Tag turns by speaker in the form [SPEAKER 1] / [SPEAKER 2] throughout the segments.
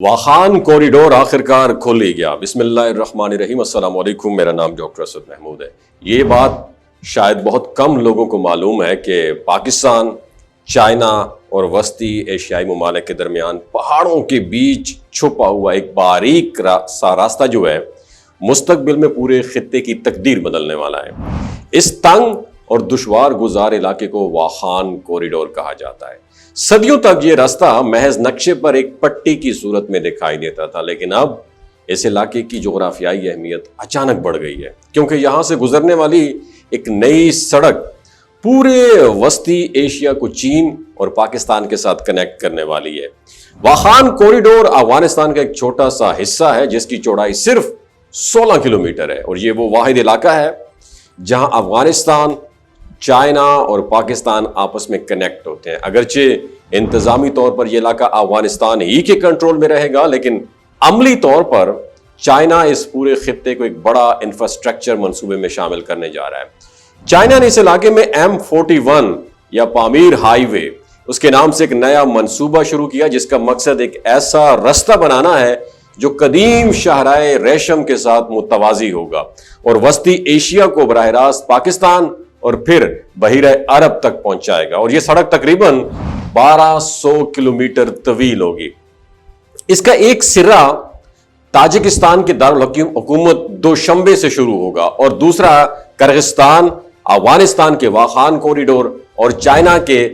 [SPEAKER 1] Wakhan corridor آخرکار کھل ہی گیا۔ بسم اللہ الرحمن الرحیم۔ السلام علیکم، میرا نام ڈاکٹر اسد محمود ہے۔ یہ بات شاید بہت کم لوگوں کو معلوم ہے کہ پاکستان، چائنا اور وسطی ایشیائی ممالک کے درمیان پہاڑوں کے بیچ چھپا ہوا ایک باریک سا راستہ جو ہے مستقبل میں پورے خطے کی تقدیر بدلنے والا ہے۔ اس تنگ اور دشوار گزار علاقے کو واخان کوریڈور کہا جاتا ہے۔ صدیوں تک یہ راستہ محض نقشے پر ایک پٹی کی صورت میں دکھائی دیتا تھا، لیکن اب اس علاقے کی جغرافیائی اہمیت اچانک بڑھ گئی ہے، کیونکہ یہاں سے گزرنے والی ایک نئی سڑک پورے وسطی ایشیا کو چین اور پاکستان کے ساتھ کنیکٹ کرنے والی ہے۔ واخان کوریڈور افغانستان کا ایک چھوٹا سا حصہ ہے جس کی چوڑائی صرف 16 کلومیٹر ہے، اور یہ وہ واحد علاقہ ہے جہاں افغانستان، چائنا اور پاکستان آپس میں کنیکٹ ہوتے ہیں۔ اگرچہ انتظامی طور پر یہ علاقہ افغانستان ہی کے کنٹرول میں رہے گا، لیکن عملی طور پر چائنا اس پورے خطے کو ایک بڑا انفراسٹرکچر منصوبے میں شامل کرنے جا رہا ہے۔ چائنا نے اس علاقے میں M41 یا پامیر ہائی وے اس کے نام سے ایک نیا منصوبہ شروع کیا، جس کا مقصد ایک ایسا راستہ بنانا ہے جو قدیم شاہراہ ریشم کے ساتھ متوازی ہوگا اور وسطی ایشیا کو براہ راست پاکستان اور پھر بحیرہ عرب تک پہنچائے گا، اور یہ سڑک تقریباً 1200 کلومیٹر طویل ہوگی۔ اس کا ایک سرا تاجکستان کے دارالحکومت دوشنبے سے شروع ہوگا اور دوسرا کرغستان، افغانستان کے واخان کوریڈور اور چائنا کے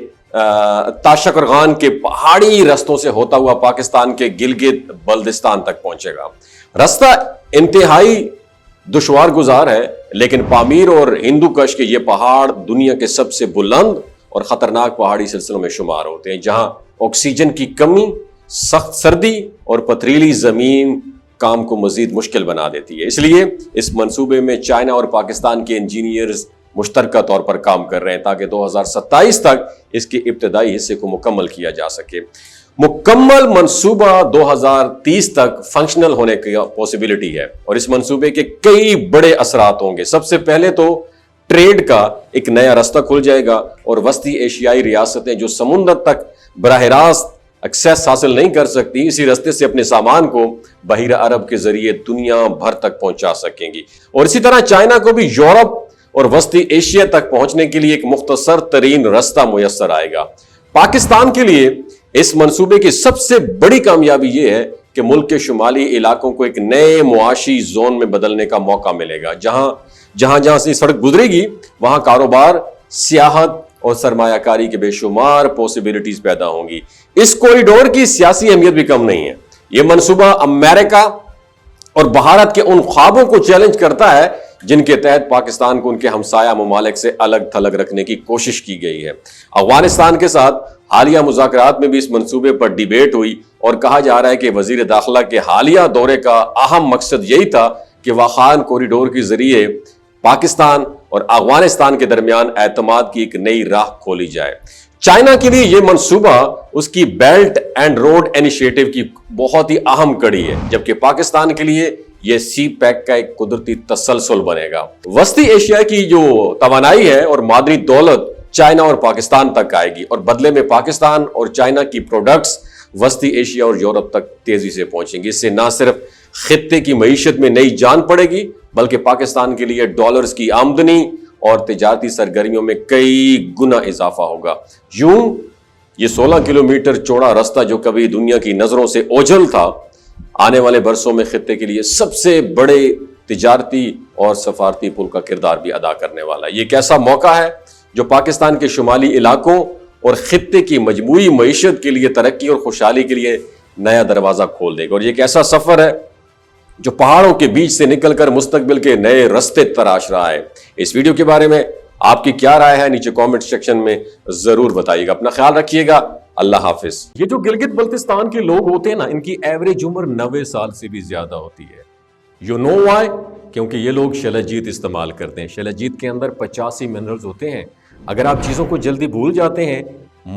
[SPEAKER 1] تاشقرغان کے پہاڑی رستوں سے ہوتا ہوا پاکستان کے گلگت بلتستان تک پہنچے گا۔ راستہ انتہائی دشوار گزار ہے، لیکن پامیر اور ہندو کش کے یہ پہاڑ دنیا کے سب سے بلند اور خطرناک پہاڑی سلسلوں میں شمار ہوتے ہیں، جہاں آکسیجن کی کمی، سخت سردی اور پتھریلی زمین کام کو مزید مشکل بنا دیتی ہے۔ اس لیے اس منصوبے میں چائنا اور پاکستان کے انجینئرز مشترکہ طور پر کام کر رہے ہیں تاکہ 2027 تک اس کے ابتدائی حصے کو مکمل کیا جا سکے۔ مکمل منصوبہ 2030 تک فنکشنل ہونے کی پاسبلٹی ہے، اور اس منصوبے کے کئی بڑے اثرات ہوں گے۔ سب سے پہلے تو ٹریڈ کا ایک نیا راستہ کھل جائے گا، اور وسطی ایشیائی ریاستیں جو سمندر تک براہ راست ایکسیس حاصل نہیں کر سکتی، اسی راستے سے اپنے سامان کو بحیرہ عرب کے ذریعے دنیا بھر تک پہنچا سکیں گی، اور اسی طرح چائنا کو بھی یورپ اور وسطی ایشیا تک پہنچنے کے لیے ایک مختصر ترین راستہ میسر آئے گا۔ پاکستان کے لیے اس منصوبے کی سب سے بڑی کامیابی یہ ہے کہ ملک کے شمالی علاقوں کو ایک نئے معاشی زون میں بدلنے کا موقع ملے گا، جہاں سے سڑک گزرے گی وہاں کاروبار، سیاحت اور سرمایہ کاری کے بے شمار پاسبلٹیز پیدا ہوں گی۔ اس کوریڈور کی سیاسی اہمیت بھی کم نہیں ہے۔ یہ منصوبہ امریکہ اور بھارت کے ان خوابوں کو چیلنج کرتا ہے جن کے تحت پاکستان کو ان کے ہمسایہ ممالک سے الگ تھلگ رکھنے کی کوشش کی گئی ہے۔ افغانستان کے ساتھ حالیہ مذاکرات میں بھی اس منصوبے پر ڈیبیٹ ہوئی، اور کہا جا رہا ہے کہ وزیر داخلہ کے حالیہ دورے کا اہم مقصد یہی تھا کہ واخان کوریڈور کے ذریعے پاکستان اور افغانستان کے درمیان اعتماد کی ایک نئی راہ کھولی جائے۔ چائنا کے لیے یہ منصوبہ اس کی بیلٹ اینڈ روڈ انیشیٹو کی بہت ہی اہم کڑی ہے، جبکہ پاکستان کے لیے یہ سی پیک کا ایک قدرتی تسلسل بنے گا۔ وسطی ایشیا کی جو توانائی ہے اور معدنی دولت چائنا اور پاکستان تک آئے گی، اور بدلے میں پاکستان اور چائنا کی پروڈکٹس وسطی ایشیا اور یورپ تک تیزی سے پہنچیں گی۔ اس سے نہ صرف خطے کی معیشت میں نئی جان پڑے گی، بلکہ پاکستان کے لیے ڈالرز کی آمدنی اور تجارتی سرگرمیوں میں کئی گنا اضافہ ہوگا۔ یوں یہ 16 کلومیٹر چوڑا راستہ جو کبھی دنیا کی نظروں سے اوجھل تھا، آنے والے برسوں میں خطے کے لیے سب سے بڑے تجارتی اور سفارتی پل کا کردار بھی ادا کرنے والا ہے۔ یہ ایک ایسا موقع ہے جو پاکستان کے شمالی علاقوں اور خطے کی مجموعی معیشت کے لیے ترقی اور خوشحالی کے لیے نیا دروازہ کھول دے گا، اور یہ ایک ایسا سفر ہے جو پہاڑوں کے بیچ سے نکل کر مستقبل کے نئے راستے تراش رہا ہے۔ اس ویڈیو کے بارے میں آپ کی کیا رائے ہے؟ نیچے کامنٹ سیکشن میں ضرور بتائیے گا۔ اپنا خیال رکھیے گا۔ اللہ حافظ۔
[SPEAKER 2] یہ جو گلگت بلتستان کے لوگ ہوتے ہیں نا، ان کی ایوریج عمر 90 سال سے بھی زیادہ ہوتی ہے۔ You know why? کیونکہ یہ لوگ شیلاجیت استعمال کرتے ہیں۔ شیلاجیت کے اندر 85 منرلز ہوتے ہیں۔ اگر آپ چیزوں کو جلدی بھول جاتے ہیں،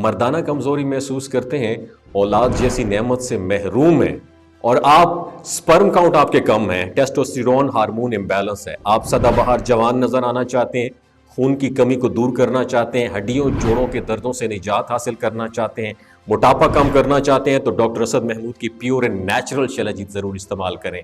[SPEAKER 2] مردانہ کمزوری محسوس کرتے ہیں، اولاد جیسی نعمت سے محروم ہیں، اور آپ سپرم کاؤنٹ آپ کے کم ہیں، ٹیسٹوسٹیرون ہارمون امبیلنس ہے، آپ سدا بہار جوان نظر آنا چاہتے ہیں، خون کی کمی کو دور کرنا چاہتے ہیں، ہڈیوں جوڑوں کے دردوں سے نجات حاصل کرنا چاہتے ہیں، موٹاپا کم کرنا چاہتے ہیں تو ڈاکٹر اسد محمود کی پیور اینڈ نیچرل شیلاجیت ضرور استعمال کریں.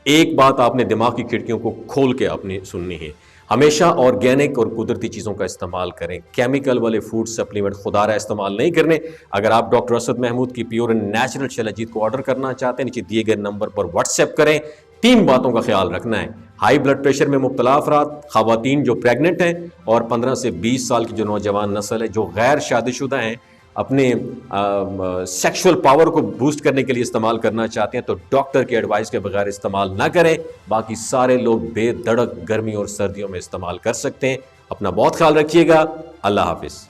[SPEAKER 2] ایک بات آپ نے دماغ کی کھڑکیوں کو کھول کے آپ نے سننی ہے, ہمیشہ آرگینک اور قدرتی چیزوں کا استعمال کریں. کیمیکل والے فوڈ سپلیمنٹ خدا رہا استعمال نہیں کرنے. اگر آپ ڈاکٹر اسد محمود کی پیور اینڈ نیچرل شیلاجیت کو آرڈر کرنا چاہتے ہیں, نیچے دیے گئے نمبر پر واٹس ایپ کریں. 3 باتوں کا خیال رکھنا ہے: ہائی بلڈ پریشر میں مبتلا افراد, خواتین جو پریگننٹ ہیں, اور 15 سے 20 سال کی جو نوجوان نسل ہے جو غیر شادی شدہ ہیں, اپنے سیکشول پاور کو بوسٹ کرنے کے لیے استعمال کرنا چاہتے ہیں تو ڈاکٹر کی ایڈوائس کے بغیر استعمال نہ کریں. باقی سارے لوگ بے دھڑک گرمی اور سردیوں میں استعمال کر سکتے ہیں. اپنا بہت خیال رکھیے گا. اللہ حافظ.